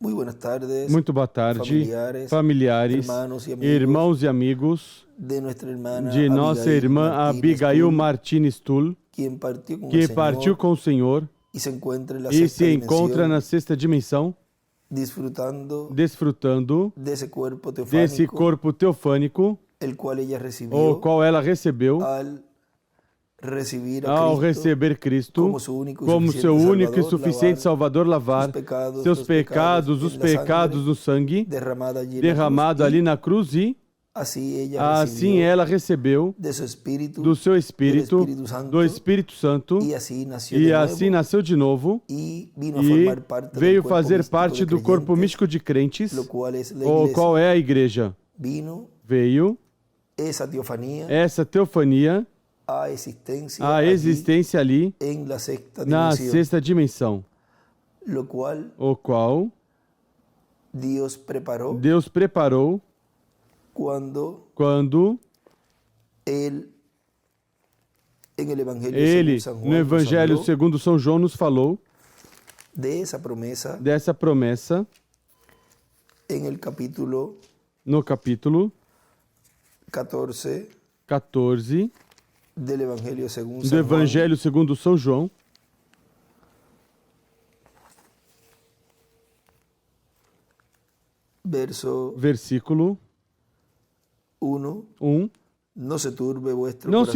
Muy buenas tardes, Muito boa tarde, familiares, irmãos e amigos de nossa irmã Abigail Martínez Tull, que partiu com o Senhor e se encontra na sexta dimensão, desfrutando desse corpo teofânico, o qual ela recebeu ao receber Cristo como seu único e suficiente Salvador, lavar seus pecados, os pecados do sangue derramado ali na cruz, e assim ela recebeu do seu Espírito, do Espírito Santo, e assim nasceu de novo e veio fazer parte do corpo místico de crentes, o qual é a igreja. Veio essa teofania, a existência ali na sexta dimensão, o qual Deus preparou quando ele, no Evangelho segundo São João, nos falou dessa promessa no capítulo 14 do Evangelho segundo São João, versículo 1. Não se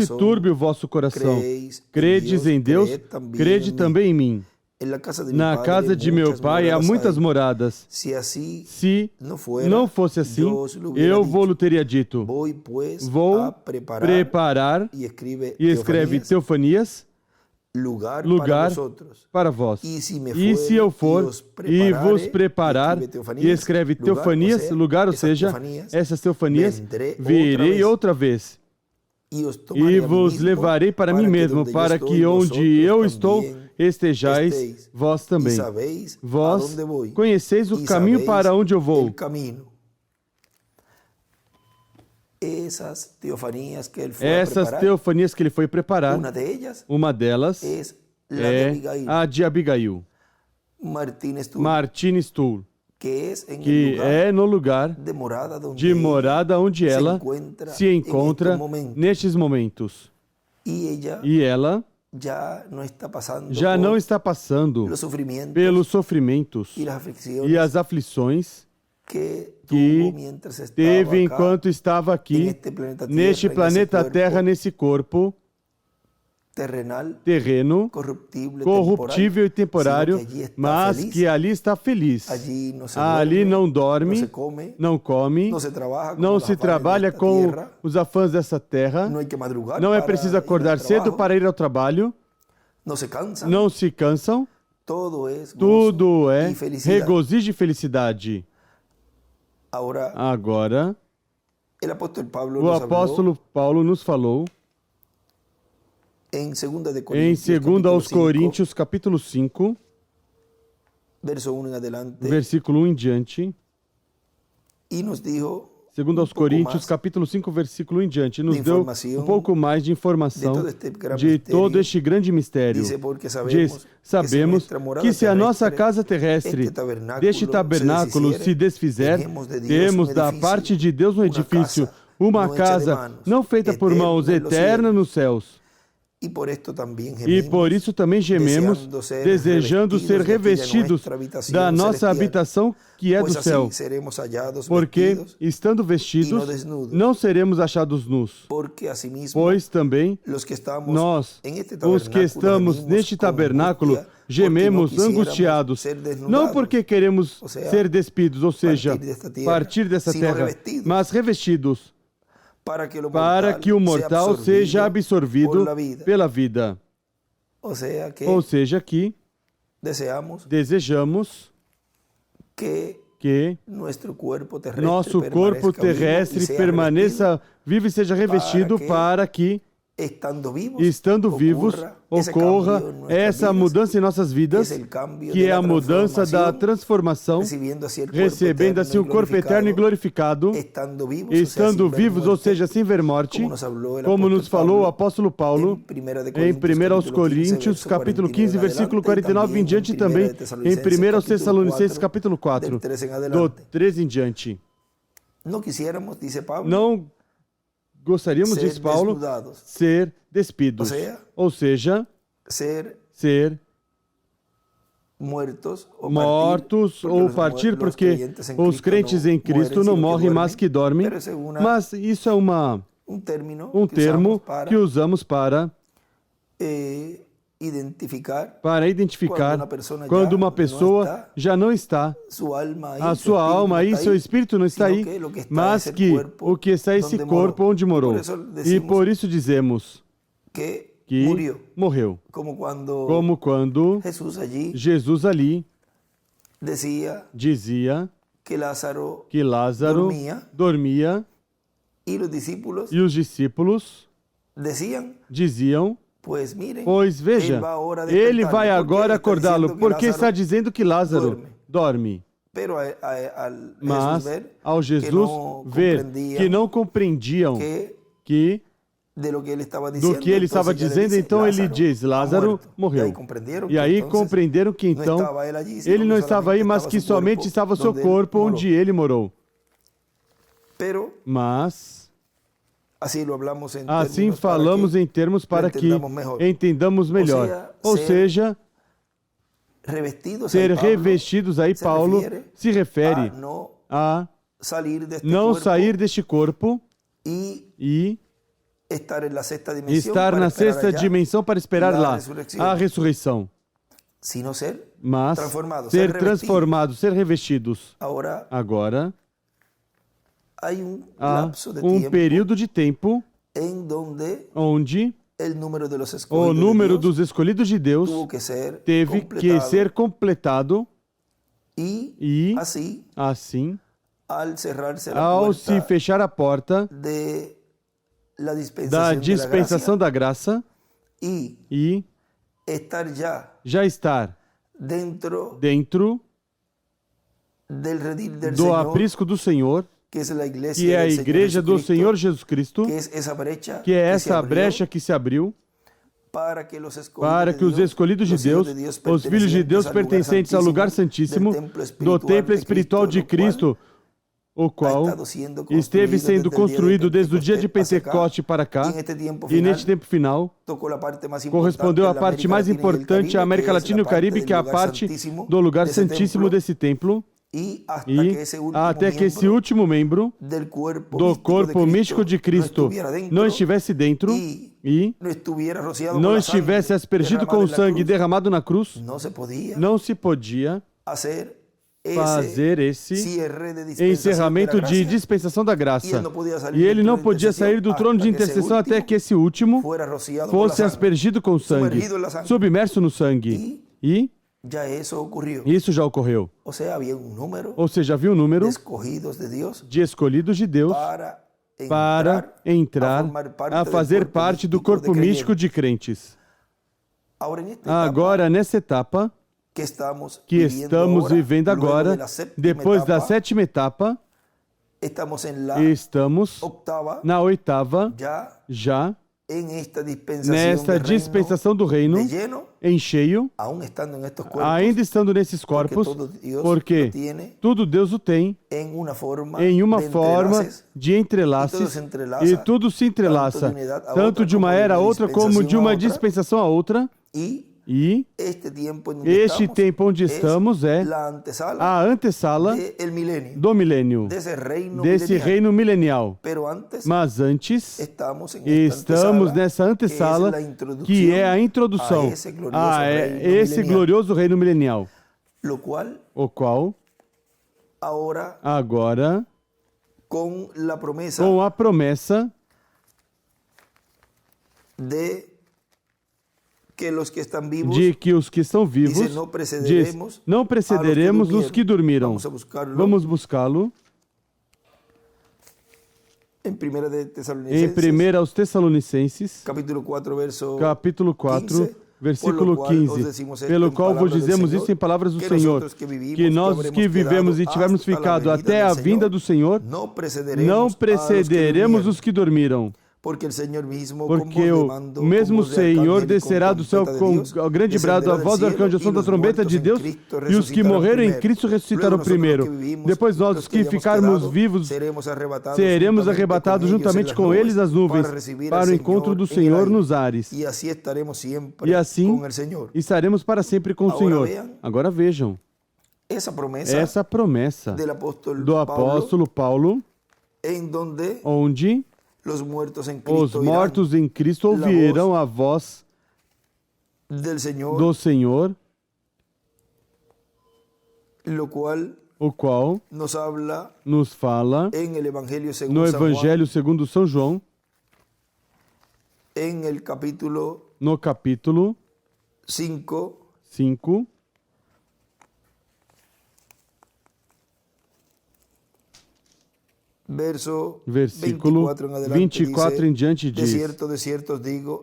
turbe o vosso coração. Credes em Deus, crede também em mim. Na casa de meu Pai há muitas moradas. Se não fosse assim, eu vos teria dito: vou preparar, e escreve Teofanias, lugar para vós. E se eu for e vos preparar, e escreve Teofanias, lugar, ou seja, essas Teofanias, virei outra vez e vos levarei para mim mesmo, para que onde eu estou estejais vós também. Vós conheceis o caminho para onde eu vou. Essas teofanias que ele foi preparar, uma delas é a de Abigail Martínez Tull, que é no lugar de morada onde ela se encontra nestes momentos. E ela já não está passando pelos sofrimentos e as aflições que teve enquanto estava aqui, neste planeta Terra, nesse corpo terreno, corruptível e temporário, mas que ali está feliz. Ali não dorme, não come, não se trabalha com os afanos dessa terra, não é preciso acordar cedo para ir ao trabalho, não se cansam, tudo é regozijo e felicidade. Agora, o apóstolo Paulo nos falou em 2 Coríntios, capítulo 5, versículo 1 em diante, segundo aos Coríntios, capítulo 5, versículo 1 em diante, nos deu um pouco mais de informação de todo este grande mistério. Diz: sabemos que se a nossa casa terrestre deste tabernáculo se desfizer, temos da parte de Deus um edifício, uma casa não feita por mãos, eterna nos céus. E por isso também gememos, desejando ser revestidos da nossa habitação que é do céu, porque, estando vestidos, não seremos achados nus. Pois também nós, os que estamos neste tabernáculo, gememos angustiados, não porque queremos ser despidos, ou seja, partir dessa terra, mas revestidos, para que o mortal seja absorvido pela vida. Ou seja, que desejamos que nosso corpo terrestre permaneça vivo e seja revestido, para que estando vivos, ocorra essa mudança em nossas vidas, que é a mudança da transformação, recebendo assim o corpo eterno e glorificado, estando vivos, ou seja, sem ver morte, como nos falou o apóstolo Paulo em 1 Coríntios, capítulo 15, versículo 49 em diante, e também em 1 Tessalonicenses, capítulo 4, do 13 em diante. Não gostaríamos, diz Paulo, ser despidos, ou seja, ser mortos ou partir, porque os crentes em Cristo não morrem, mas que dormem. Mas isso é um termo que usamos para identificar quando uma pessoa já não está, a sua alma e seu espírito não está aí, mas que o que está é esse corpo onde morou. E por isso dizemos que morreu. Como quando Jesus ali dizia que Lázaro dormia e os discípulos diziam: pois veja, ele vai agora acordá-lo, porque está dizendo que Lázaro dorme. Mas, ao Jesus ver que não compreendiam do que ele estava dizendo, então ele diz: Lázaro morreu. E aí compreenderam que então ele não estava aí, mas que somente estava o seu corpo onde ele morou. Mas assim falamos em termos para que entendamos melhor. Ou seja, ser revestidos, aí Paulo se refere a não sair deste corpo e estar na sexta dimensão para esperar lá a ressurreição. Mas ser transformados, ser revestidos. Agora, há um período de tempo onde o número dos escolhidos de Deus teve que ser completado e, assim, ao se fechar a porta da dispensação da graça e já estar dentro do aprisco do Senhor, que é a igreja do Senhor Jesus Cristo, que é essa brecha que se abriu para que os escolhidos de Deus, os filhos de Deus pertencentes ao lugar santíssimo, do templo espiritual de Cristo, o qual esteve sendo construído desde o dia de Pentecoste para cá, e neste tempo final, correspondeu à parte mais importante, a América Latina e o Caribe, que é a parte do lugar santíssimo desse templo, e até que esse último membro do corpo místico de Cristo não estivesse dentro e não estivesse aspergido com o sangue derramado na cruz, não se podia fazer esse encerramento de dispensação da graça. E ele não podia sair do trono de intercessão até que esse último fosse aspergido com sangue, submerso no sangue. E isso já ocorreu. Ou seja, havia um número de escolhidos de Deus para entrar, a fazer parte do corpo místico de crentes. Agora, nessa etapa que estamos vivendo agora, depois da sétima etapa, estamos na oitava, já nesta dispensação do reino, em cheio, ainda estando nesses corpos, porque tudo Deus o tem em uma forma de entrelaces, e tudo se entrelaça, tanto de uma era a outra, como de uma dispensação a outra, e este tempo onde estamos é a antessala do milênio, desse reino milenial. Mas antes, estamos nessa antessala, que é a introdução a esse glorioso reino milenial, o qual, agora, com a promessa de que os que estão vivos, diz, não precederemos os que dormiram. Vamos buscá-lo. Em 1 aos Tessalonicenses, capítulo 4, versículo 15, pelo qual vos dizemos isso em palavras do Senhor, que nós os que vivemos e tivermos ficado até a vinda do Senhor, não precederemos os que dormiram. Porque o mesmo Senhor descerá do céu com o grande brado, a voz do arcanjo, o som da trombeta de Deus, e os que morreram em Cristo ressuscitarão primeiro. Depois nós, os que ficarmos vivos, seremos arrebatados juntamente com eles nas nuvens, para o encontro do Senhor nos ares. E assim estaremos para sempre com o Senhor. Agora vejam, essa promessa do apóstolo Paulo, onde os mortos em Cristo ouvirão a voz do Senhor, o qual nos fala no Evangelho segundo São João, no capítulo 5, versículo 24 em diante diz: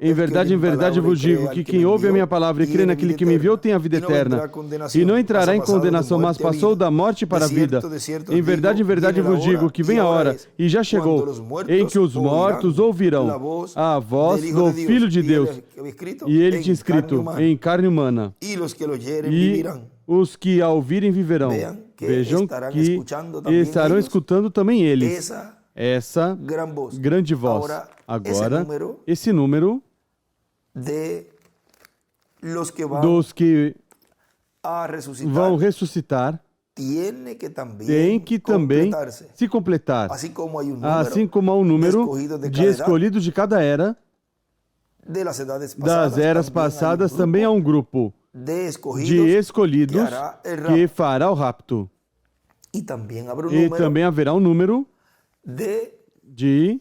em verdade vos digo que quem ouve a minha palavra e crê naquele que me enviou tem a vida eterna, e não entrará em condenação, mas passou da morte para a vida. Em verdade vos digo que vem a hora, e já chegou, em que os mortos ouvirão a voz do Filho de Deus, e ele tinha escrito em carne humana, e os que a ouvirem viverão. Vejam que estarão escutando também eles essa grande voz. Agora, esse número dos que vão ressuscitar tem que também se completar. Assim como há um número de escolhidos de cada era, das eras passadas também há um grupo de escolhidos que fará o rapto. E também haverá um número de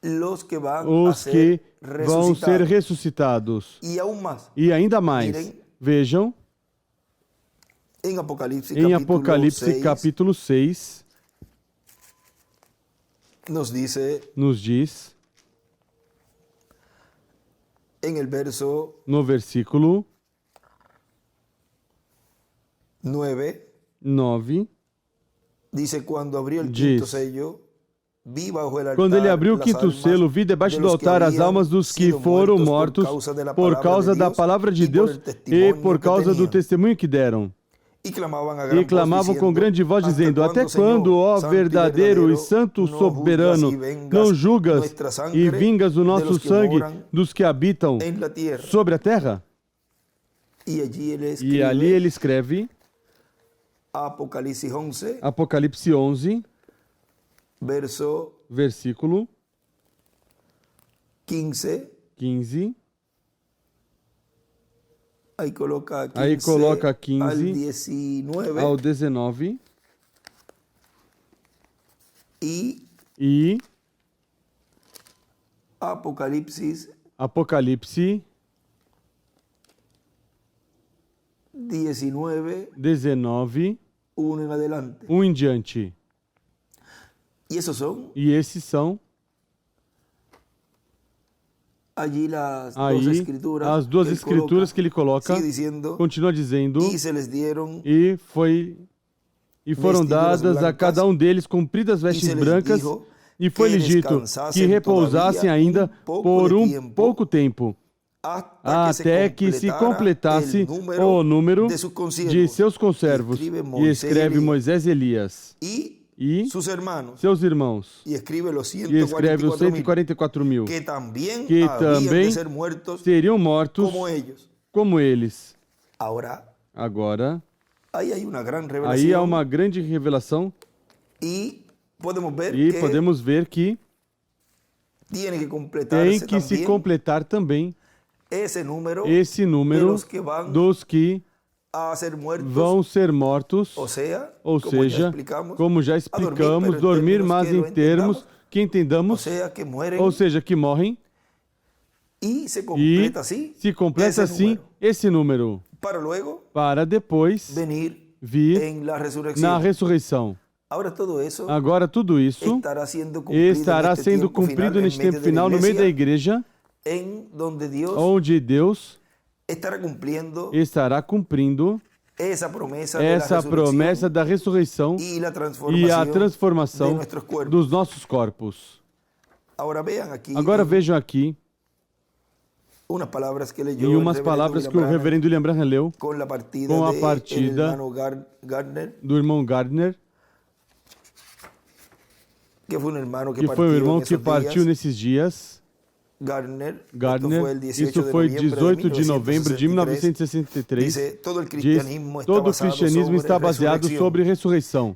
os que vão ser ressuscitados. E ainda mais, vejam, em Apocalipse capítulo 6, nos diz, no versículo 9, diz, quando ele abriu o quinto selo, vi debaixo do altar as almas dos que foram mortos por causa da palavra de Deus e por causa do testemunho que deram. E clamavam com grande voz, dizendo: até quando, ó verdadeiro e santo soberano, não julgas e vingas o nosso sangue dos que habitam sobre a terra? E ali ele escreve, Apocalipse 11, versículo 15. Aí coloca 15 ao 19. E Apocalipse 19, 1 em diante. E esses são aí as duas escrituras que ele coloca, continua dizendo, e foram dadas a cada um deles compridas vestes brancas, e foi-lhes dito que repousassem ainda por um pouco tempo, até que se completasse o número de seus conservos. E escreve Moisés e Elias e seus irmãos, e escreve os 144.000, que também seriam mortos como eles. Agora, aí há uma grande revelação, e podemos ver que tem que se completar também esse número dos que vão ser mortos, ou seja, como já explicamos, dormir, mas em termos que entendamos, ou seja, que morrem, e se completa assim esse número, para depois vir na ressurreição. Agora tudo isso estará sendo cumprido neste tempo final no meio da igreja, onde Deus estará cumprindo essa promessa da ressurreição e a transformação dos nossos corpos. Agora vejam aqui em umas palavras que o reverendo William Branham leu com a partida do irmão Gardner, que foi o irmão que partiu nesses dias. Gardner, isso foi 18 de novembro de 1963, diz, todo o cristianismo está baseado sobre ressurreição.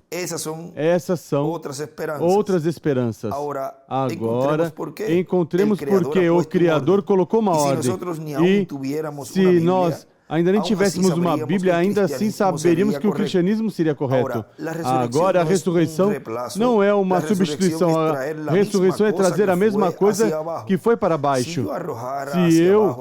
Essas são outras esperanças. Agora, encontremos porque o Criador colocou uma ordem. E se nós ainda nem tivéssemos uma Bíblia, ainda assim saberíamos que o cristianismo seria correto. Agora, a ressurreição não é uma substituição. A ressurreição é trazer a mesma coisa que foi para baixo. Se eu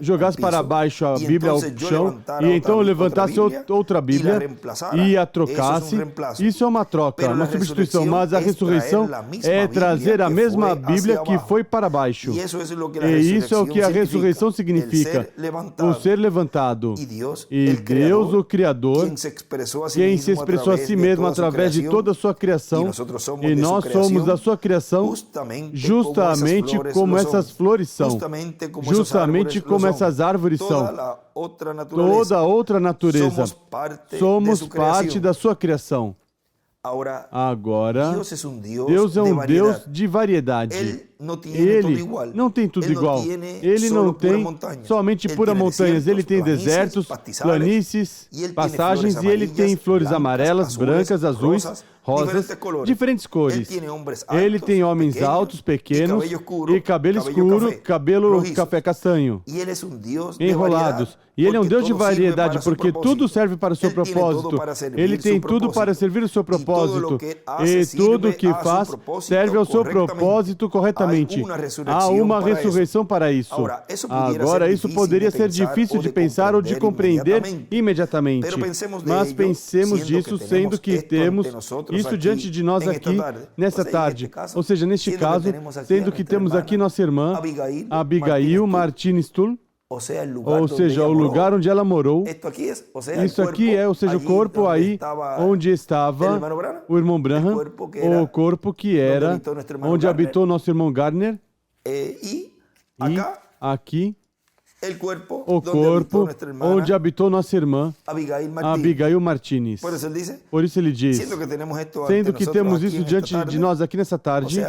jogasse para baixo a Bíblia ao chão e então eu levantasse outra Bíblia e a trocasse, isso é uma troca, uma substituição. Mas a ressurreição é trazer a mesma Bíblia que foi para baixo. E isso é o que a ressurreição significa, o ser levantado. E Deus, o Criador, quem se expressou a si mesmo através de toda a sua criação, e nós somos a sua criação justamente como essas flores são, justamente como essas árvores são. Toda a outra natureza, somos parte da sua criação. Agora, Deus é um Deus de variedade. Ele não tem tudo igual. Ele não tem somente pura montanhas. Ele tem desertos, planícies, passagens, e ele tem flores amarelas, brancas, azuis, rosas, diferentes cores. Ele tem homens altos, pequenos, e cabelo escuro, cabelo café castanho, enrolados. E ele é um Deus de variedade, porque tudo serve para o seu propósito. Ele tem tudo para servir o seu propósito. E tudo que faz serve ao seu propósito corretamente. Há uma ressurreição para isso. Agora, isso poderia ser difícil de pensar ou de compreender imediatamente. Mas pensemos disso, sendo que temos isso diante de nós aqui, nessa tarde. Ou seja, neste caso, sendo que temos aqui nossa irmã, Abigail Martins Tull, ou seja, o lugar onde ela morou. Isso aqui é, ou seja, o corpo aí onde estava o irmão Branham, o corpo que era onde habitou nosso irmão Gardner, e aqui o corpo onde habitou nossa irmã Abigail Martins. Por isso ele diz, sendo que temos isso diante de nós aqui nessa tarde,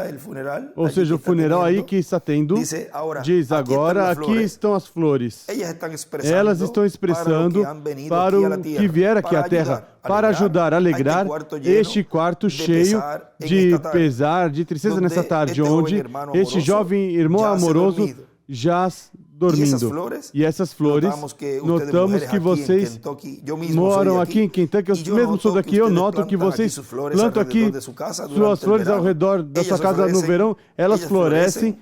ou seja, o funeral aí que está tendo, diz agora, aqui estão as flores. Elas estão expressando para o que vier aqui à terra, para ajudar a alegrar este quarto cheio de pesar, de tristeza nessa tarde, onde este jovem irmão amoroso jaz dormindo. E essas flores, notamos que vocês moram aqui em Kentucky, eu mesmo sou daqui, eu noto que vocês plantam aqui suas flores ao redor da sua casa no verão, elas florescem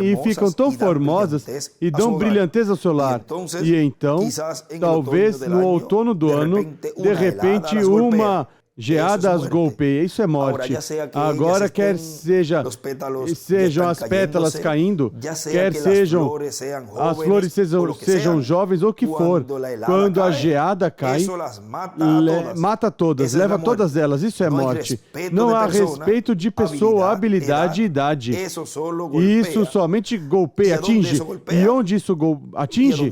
e ficam tão formosas e dão brilhanteza ao seu lar. E então, talvez no outono do ano, de repente, uma geada as golpeia, isso é morte. Agora, quer sejam as pétalas caindo, quer sejam as flores sejam jovens ou o que for, quando a geada cai, mata todas, leva todas elas, isso é morte. Não há respeito de pessoa, habilidade e idade. Isso somente golpeia, atinge. E onde isso atinge,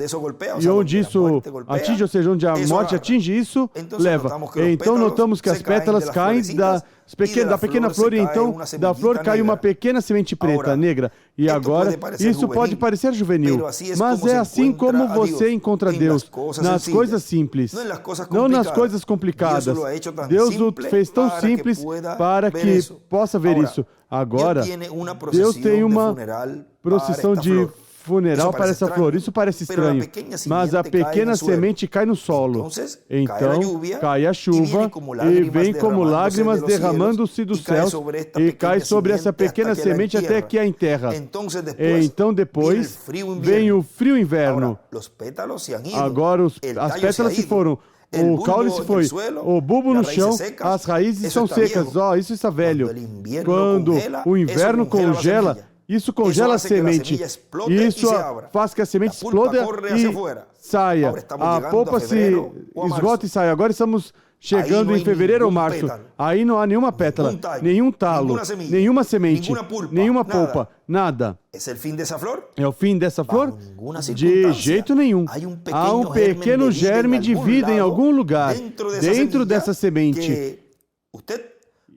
ou seja, onde a morte atinge, isso leva. Então notamos que as pétalas caem da pequena flor, e então da flor cai uma pequena semente preta, negra. E agora, isso pode parecer juvenil, mas é assim como você encontra Deus, nas coisas simples, não nas coisas complicadas. Deus o fez tão simples para que possa ver isso. Agora, Deus tem uma procissão de funeral para essa flor. Isso parece estranho, mas a pequena semente cai no solo. Então cai a chuva e vem como lágrimas derramando-se dos céus e cai sobre essa pequena semente até que a enterra. Então depois vem o frio inverno. Agora as pétalas se foram. O caule se foi, o bulbo no chão, as raízes são secas. Isso está velho. Quando o inverno congela, isso congela a semente. Isso faz que a semente exploda e saia. A polpa se esgota e sai. Agora estamos chegando em fevereiro ou março. Aí não há nenhuma pétala, nenhum talo, nenhuma semente, nenhuma polpa, nada. É o fim dessa flor? De jeito nenhum. Há um pequeno germe de vida em algum lugar dentro dessa semente.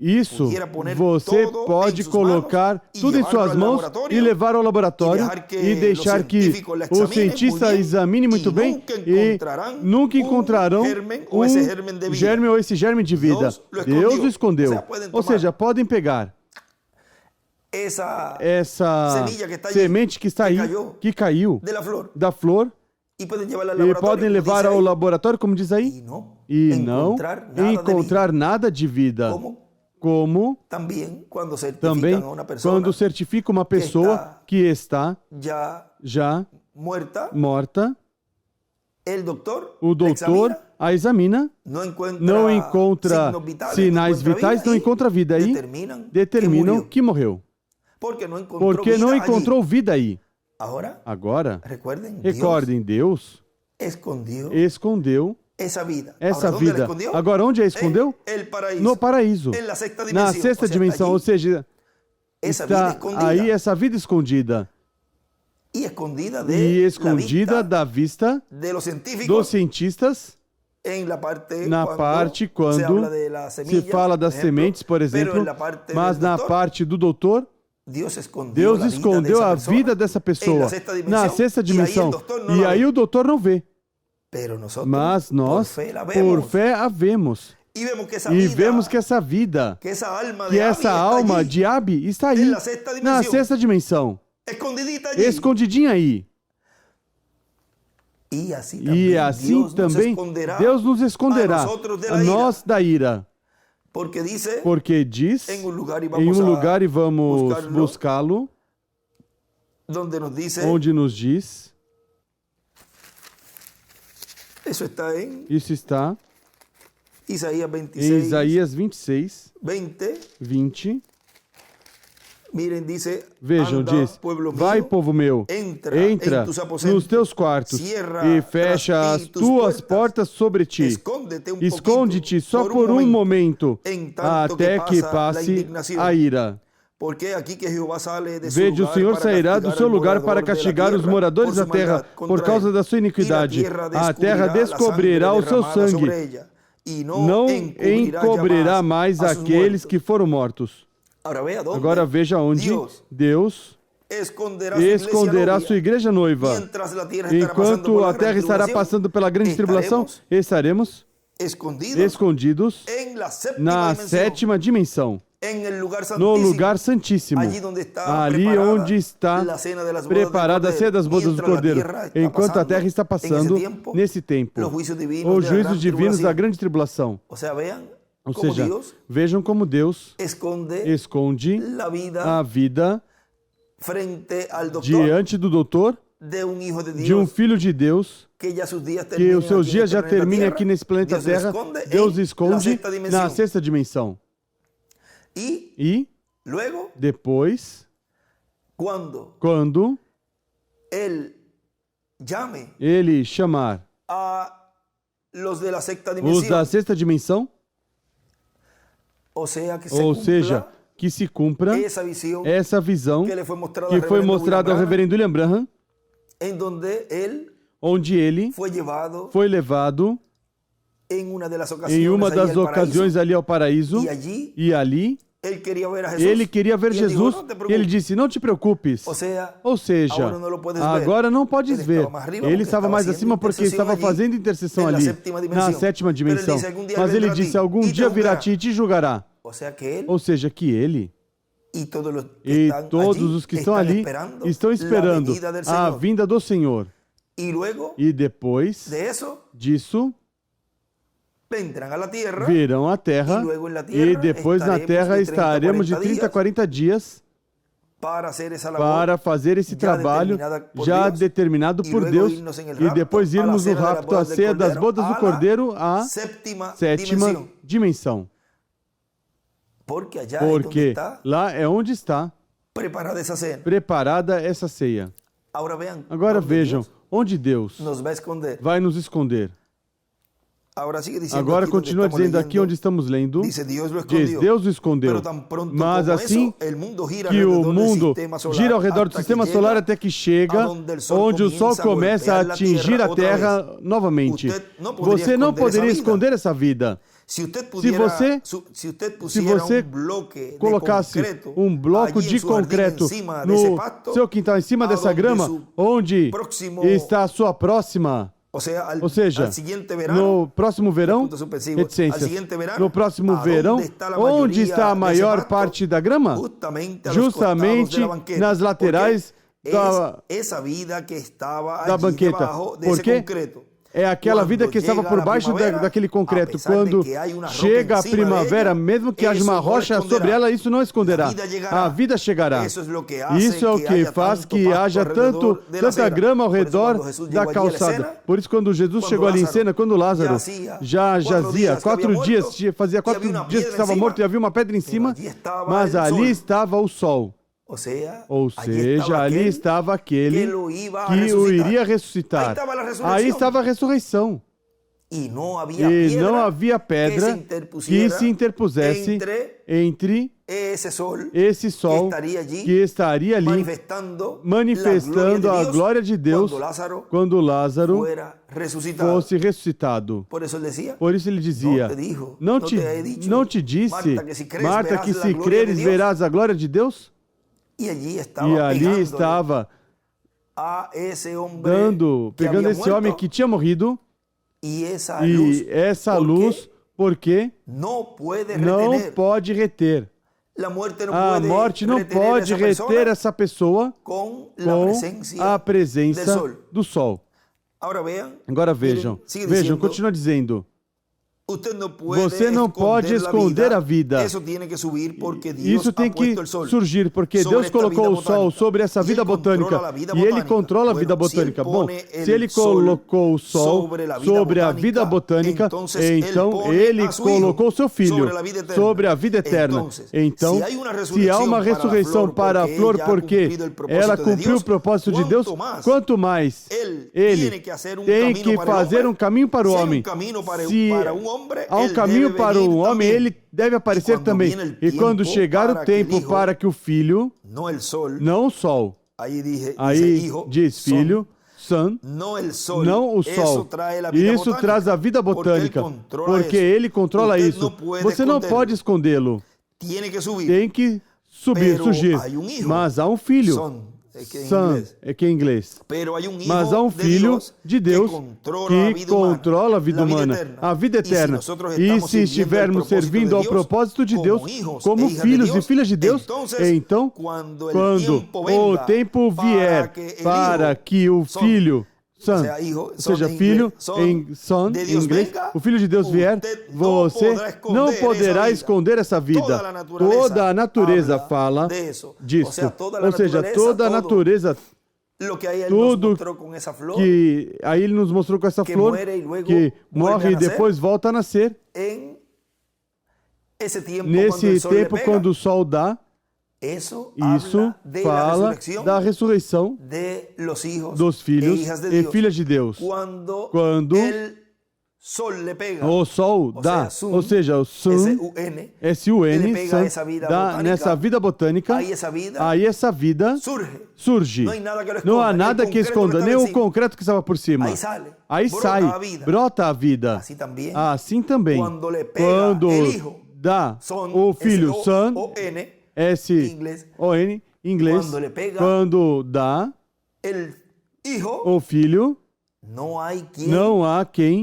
Isso, você pode colocar tudo em suas mãos e levar ao laboratório e deixar que o cientista examine muito bem e nunca encontrarão um germe ou esse germe de vida. Deus o escondeu. Ou seja, podem pegar essa semente que está aí, que caiu da flor, e podem levar ao laboratório, como diz aí, e não encontrar nada de vida. Como também quando certifica uma pessoa que está já morta, o doutor a examina, não encontra sinais vitais, não encontra vida aí, determinam que morreu. Porque não encontrou vida aí. Agora, recordem, Deus escondeu essa vida. Agora, onde a escondeu? No paraíso. Na sexta dimensão, ou seja, está aí essa vida escondida. E escondida da vista dos cientistas, na parte quando se fala das sementes, por exemplo, mas na parte do doutor, Deus escondeu a vida dessa pessoa na sexta dimensão. E aí o doutor não vê. Mas nós, por fé, a vemos. E vemos que essa vida, que essa alma de Abi está aí, na sexta dimensão, escondidinha aí. E assim também Deus nos esconderá, a nós da ira. Porque diz, em um lugar e vamos buscá-lo, onde nos diz, isso está em Isaías 26, 20. Vejam, diz, vai, povo meu, entra nos teus quartos e fecha as tuas portas sobre ti. Esconde-te só por um momento, até que passe a ira. Veja, o Senhor sairá do seu lugar para castigar os moradores da terra por causa da sua iniquidade. A terra descobrirá o seu sangue, não encobrirá mais aqueles que foram mortos. Agora veja onde Deus esconderá sua igreja noiva. Enquanto a terra estará passando pela grande tribulação, estaremos escondidos na sétima dimensão, no lugar santíssimo, ali onde está preparada a ceia das bodas do Cordeiro, enquanto a terra está passando nesse tempo, os juízos divinos da grande tribulação. Ou seja, vejam como Deus esconde a vida diante do doutor, de um filho de Deus, que os seus dias já terminem aqui nesse planeta Terra. Deus esconde na sexta dimensão. E depois, quando ele chamar os da sexta dimensão, ou seja, que se cumpra essa visão que foi mostrada ao reverendo William Branham, onde ele foi levado em uma das ocasiões ali ao paraíso, e ali ele queria ver Jesus, e ele disse, não te preocupes. Ou seja, agora não podes ver. Ele estava mais acima porque estava fazendo intercessão ali, na sétima dimensão. Mas ele disse, algum dia virá a ti e te julgará. Ou seja, que ele E todos os que estão ali estão esperando a vinda do Senhor. E depois disso, virão à terra, e depois na terra estaremos de 30 a 40 dias para fazer esse trabalho já determinado por Deus, e depois irmos no rapto à ceia das bodas do Cordeiro, à sétima dimensão. Porque lá é onde está preparada essa ceia. Agora vejam, onde Deus vai nos esconder. Agora continua dizendo aqui onde estamos lendo, diz, Deus o escondeu, mas assim que o mundo gira ao redor do sistema solar até que chega, onde o Sol começa a atingir a Terra novamente. Você não poderia esconder essa vida. Se você colocasse um bloco de concreto no seu quintal, em cima dessa grama, onde está a sua próxima... Ou seja, no próximo verão, no próximo verão, onde está a maior parte da grama? Justamente nas laterais da banqueta. Por quê? É aquela vida que estava por baixo daquele concreto. Quando chega a primavera, mesmo que haja uma rocha sobre ela, isso não esconderá. A vida chegará. Isso é o que faz que haja tanta grama ao redor da calçada. Por isso, quando Jesus chegou ali em cena, quando Lázaro já jazia 4 dias, fazia 4 dias que estava morto e havia uma pedra em cima, mas ali estava o sol. Ou seja, ali estava aquele que o iria ressuscitar. Aí estava a ressurreição. E não havia pedra que se interpusesse entre esse sol que estaria ali manifestando a glória de Deus quando Lázaro fosse ressuscitado. Por isso ele dizia, não te disse, Marta, que se creres verás a glória de Deus? E ali estava pegando esse homem que tinha morrido, e essa luz, porque não pode reter. A morte não pode reter essa pessoa com a presença do sol. Agora vejam, continua dizendo. Você não pode esconder a vida. Isso tem que surgir, porque Deus colocou o sol sobre essa vida botânica e Ele controla a vida botânica. Bom, se Ele colocou o sol sobre a vida botânica, então Ele colocou o seu Filho sobre a vida eterna. Então, se há uma ressurreição para a flor porque ela cumpriu o propósito de Deus, quanto mais Ele tem que fazer um caminho para o homem. Se há um caminho para o homem, ele deve aparecer também. E quando chegar o tempo para que o Filho, não o Sol, aí diz Filho, Son, não o Sol. Isso traz a vida botânica, porque ele controla isso. Você não pode escondê-lo. Tem que surgir. Mas há um Filho. Son, que é em inglês. Mas há um Filho de Deus que controla a vida humana, a vida eterna. E se estivermos servindo ao propósito de Deus, como filhos e filhas de Deus, então, quando o tempo vier para que o Filho, Son, ou seja, filho em Son, em inglês, o Filho de Deus vier, você não poderá esconder essa vida. Toda a natureza fala disso. Ou seja, toda a natureza, tudo que aí ele nos mostrou com essa flor, que morre e depois volta a nascer. Nesse tempo, quando o sol dá, isso fala da ressurreição dos filhos e filhas de Deus. Quando o sol dá, ou seja, o Sun, S-U-N, dá nessa vida botânica, aí essa vida surge. Não há nada que esconda, nem o concreto que estava por cima. Aí sai, brota a vida. Assim também, quando dá o filho Son, S-O-N, em inglês, quando dá o Filho, não há quem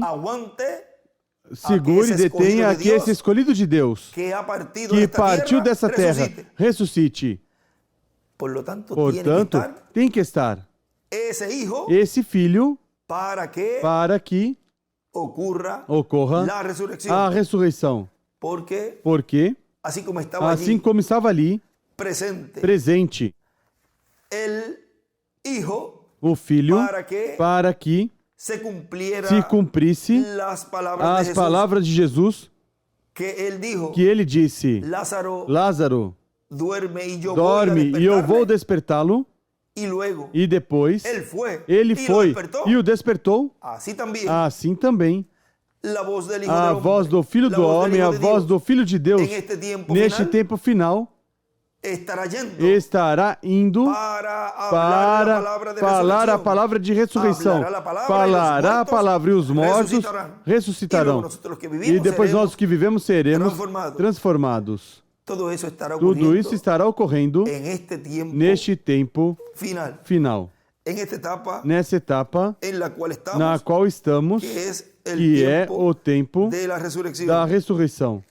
segure e detenha a que esse escolhido de Deus, que partiu dessa terra, ressuscite. Portanto, tem que estar esse filho para que ocorra a ressurreição. Porque, assim como estava ali, presente, o filho, para que se cumprisse as palavras de Jesus, que ele disse: Lázaro, dorme e eu vou despertá-lo. E depois ele foi e o despertou. Assim também, a voz do Filho do Homem, a voz do Filho de Deus, neste tempo final, estará indo para falar a palavra de ressurreição. Falará a palavra e os mortos ressuscitarão. E depois nós que vivemos seremos transformados. Tudo isso estará ocorrendo neste tempo final. Nessa etapa na qual estamos, que é o tempo da ressurreição.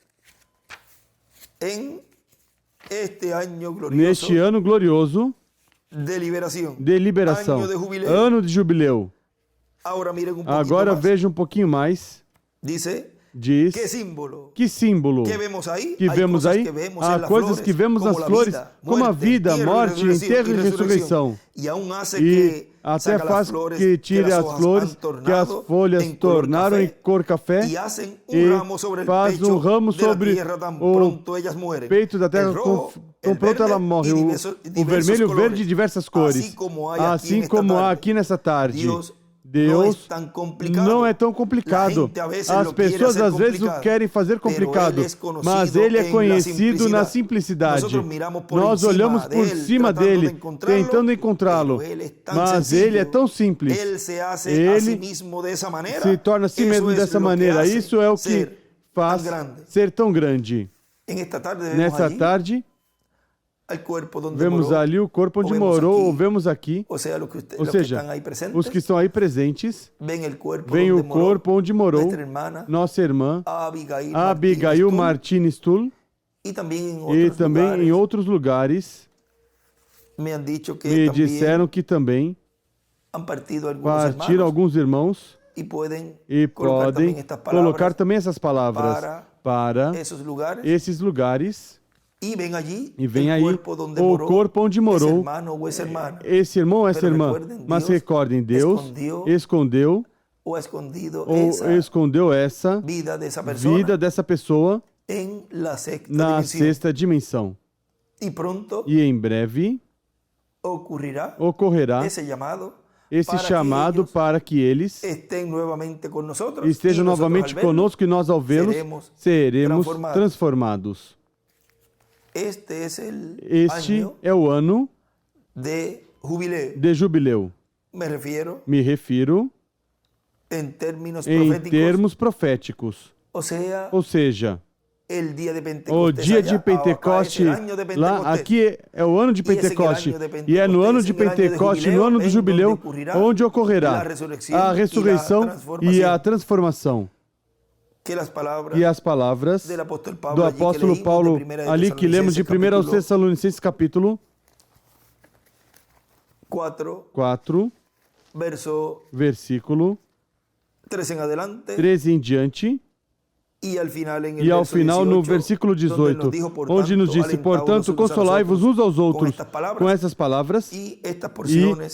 Neste ano glorioso de liberação, ano de jubileu. Agora veja um pouquinho mais. Diz, que símbolo que vemos aí? Há coisas que vemos nas flores, como a vida, morte, enterro e ressurreição. E até faz que tire as flores, que as folhas tornaram em cor café, e faz um ramo sobre o peito da terra, tão pronto ela morre. O vermelho, verde de diversas cores. Assim como há aqui nessa tarde. Deus não é tão complicado. As pessoas às vezes o querem fazer complicado, mas Ele é conhecido na simplicidade. Nós olhamos por cima dele, tentando encontrá-lo, mas Ele é tão simples. Ele se torna a si mesmo dessa maneira. Isso é o que faz ser tão grande. Nessa tarde, vemos ali o corpo onde morou, ou vemos aqui, ou seja, os que estão aí presentes, veem o corpo onde morou nossa irmã Abigail Martínez Tull, e também em outros lugares me disseram que também partiram alguns irmãos e podem colocar também essas palavras para esses lugares. E vem aí o corpo onde morou esse irmão ou essa irmã. Mas recordem, Deus escondeu ou escondeu essa vida dessa pessoa na sexta dimensão. E em breve ocorrerá esse chamado para que eles estejam novamente conosco, e nós, ao vê-los, seremos transformados. Este é o ano de jubileu. Me refiro em termos proféticos. Ou seja, o dia de Pentecoste, lá, aqui é o ano de Pentecoste, e é no ano de Pentecoste, no ano do jubileu, onde ocorrerá a ressurreição e a transformação. E as palavras do apóstolo Paulo, ali que lemos de 1 aos Tessalonicenses, capítulo 4, versículo 13 em diante, e ao final no versículo 18, onde nos disse: portanto, consolai-vos uns aos outros com essas palavras, e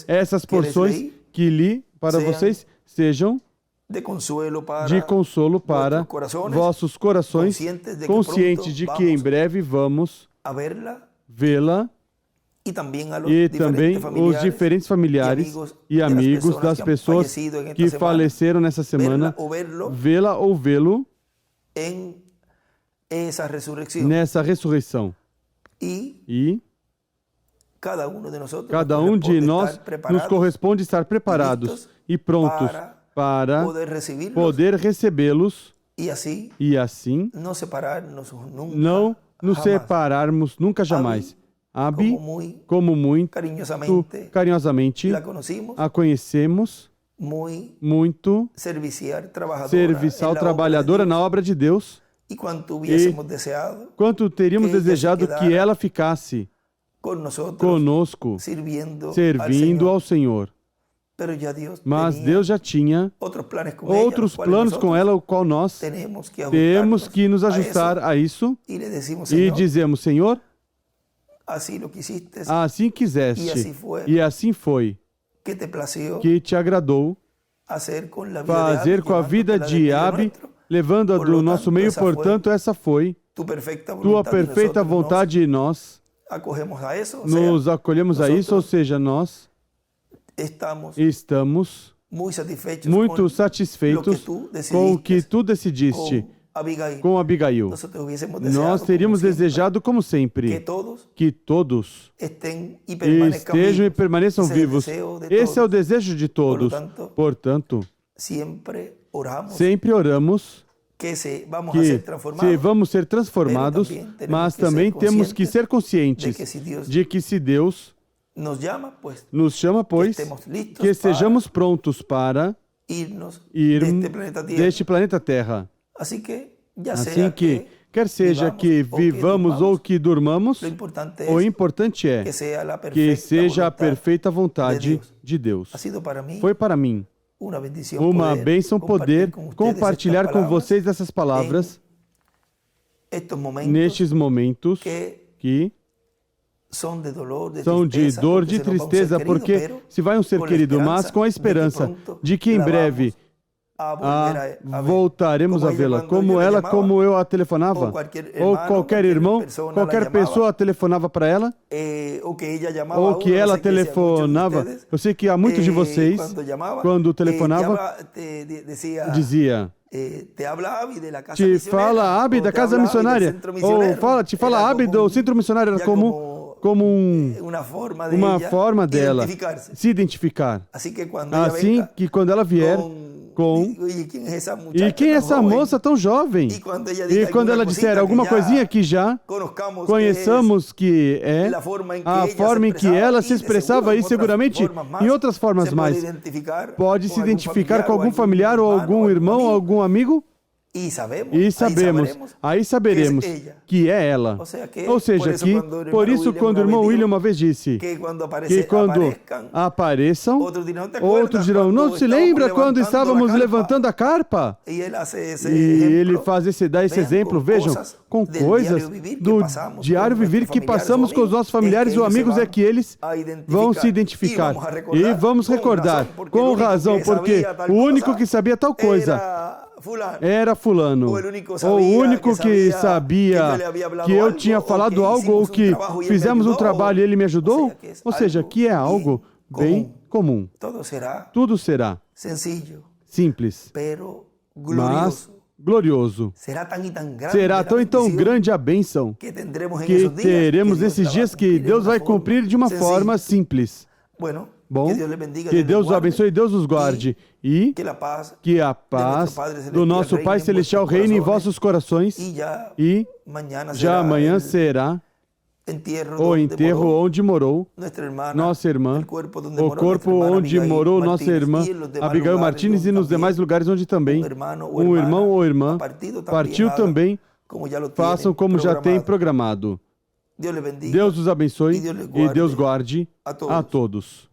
essas porções que li para vocês sejam de consolo para vossos corações, conscientes de que em breve vamos vê-la, e também os diferentes familiares e amigos das pessoas que faleceram nessa semana, vê-la ou vê-lo nessa ressurreição. E cada um de nós nos corresponde estar preparados e prontos para poder recebê-los e assim não nos separarmos nunca jamais. Abi, como muito carinhosamente a conhecemos, muito servicial, trabalhadora na obra de Deus. E quanto teríamos desejado que ela ficasse conosco, servindo ao Senhor. Mas Deus já tinha outros planos com ela, o qual nós temos que nos ajustar a isso e dizemos: Senhor, assim quiseste e assim foi, que te agradou fazer com a vida de Abi, levando-a do nosso meio. Portanto, essa foi tua perfeita vontade e nós nos acolhemos a isso, ou seja, nós estamos muito satisfeitos com o que tu decidiste com Abigail. Nós teríamos desejado, como sempre, que todos estejam e permaneçam vivos. Esse é o desejo de todos. Portanto, sempre oramos que se vamos ser transformados, mas também temos que ser conscientes de que se Deus nos chama, pois, que estejamos prontos para ir deste planeta Terra. Assim que, quer seja que vivamos ou que durmamos, o importante é que seja a perfeita vontade de Deus. Foi para mim uma bênção poder compartilhar com vocês essas palavras nestes momentos que são de dor, de tristeza, porque se vai um ser querido, mas com a esperança de que em breve voltaremos a vê-la, como eu a telefonava, ou qualquer irmão, qualquer pessoa telefonava para ela, ou que ela telefonava. Eu sei que há muitos de vocês, quando telefonava, dizia: te fala Abi da casa missionária, ou te fala Abi do centro missionário, era como uma forma dela se identificar. Assim que quando ela vier e quem é essa moça tão jovem? E quando ela disser alguma coisinha que já conheçamos que é a forma em que ela se expressava, e seguramente em outras formas mais, pode se identificar com algum familiar ou algum irmão ou algum amigo? Aí saberemos que é ela. Ou seja, por isso, quando o irmão William uma vez disse que quando apareçam, outros dirão: não se lembra quando estávamos levantando a carpa? E ele dá esse exemplo. Vejam, com coisas do diário viver que passamos com os nossos familiares ou amigos, é que eles vão se identificar. E vamos recordar, com razão, porque o único que sabia tal coisa era fulano, ou o único que sabia que eu tinha falado algo ou que fizemos um trabalho e ele me ajudou. Ou seja, que é algo bem comum. Tudo será simples, mas glorioso. Será tão e tão grande a bênção que teremos nesses dias que Deus vai cumprir de uma forma simples. Bom, que Deus os abençoe e Deus os guarde. E que a paz do nosso Pai Celestial reine em vossos corações. E já amanhã será o enterro onde morou nossa irmã, o corpo onde morou nossa irmã Abigail Martínez, e nos demais lugares onde também um irmão ou irmã partiu também. Façam como já tem programado. Deus os abençoe e Deus guarde a todos.